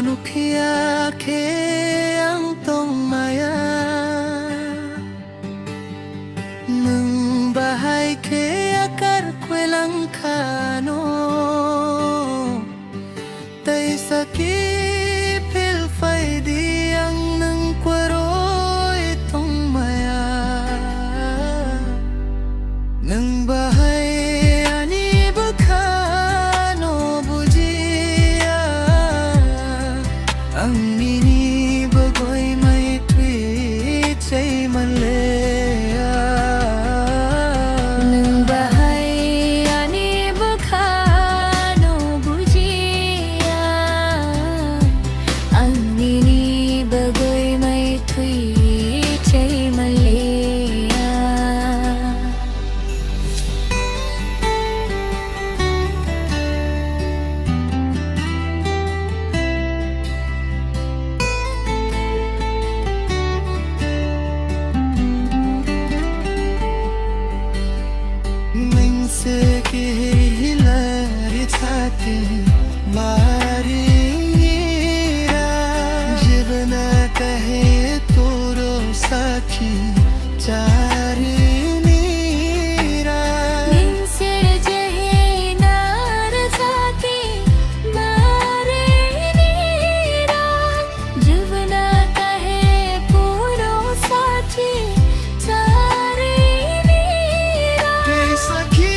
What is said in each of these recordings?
nukiake ang tong maya Nung bahay ke akar kwelang kano Tay sakipil fay di ang nang kwaro itong maya Nung bahay ani bakano bujiya Ang mini bagoy may tweet say malaya Nung bahay ani bakano bujiya Ang mini bagoy may tweet say malaya से के हिलारी छाती मारीरा जीवना कहे तोरो साखी चारी नीरा से जहे नार छाती मारीरा जीवना कहे पूरो साखी चारी नीरा सखी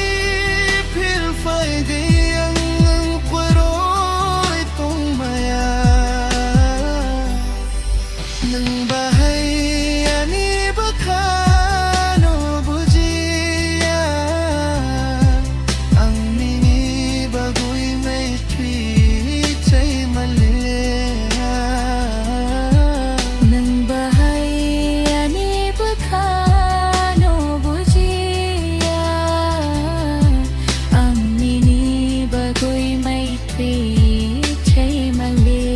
Nung bahay ani bakano bujiya Ang mini bagoy may tweet say malaya Nung bahay ani bakano bujiya Ang mini bagoy may tweet say malaya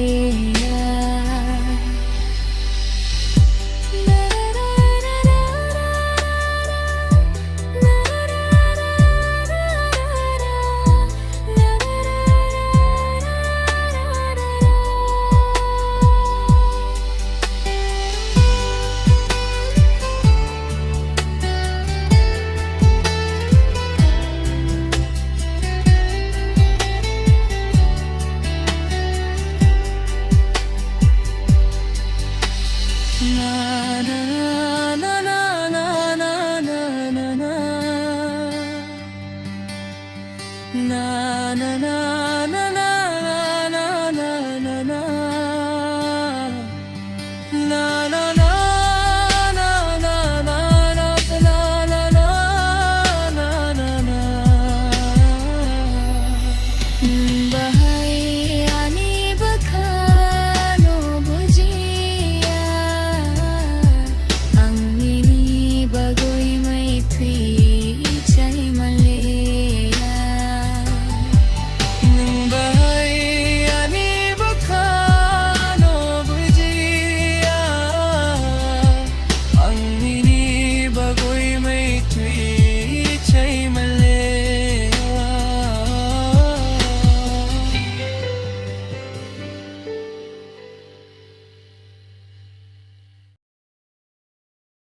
Na na na na na na na na na na na na na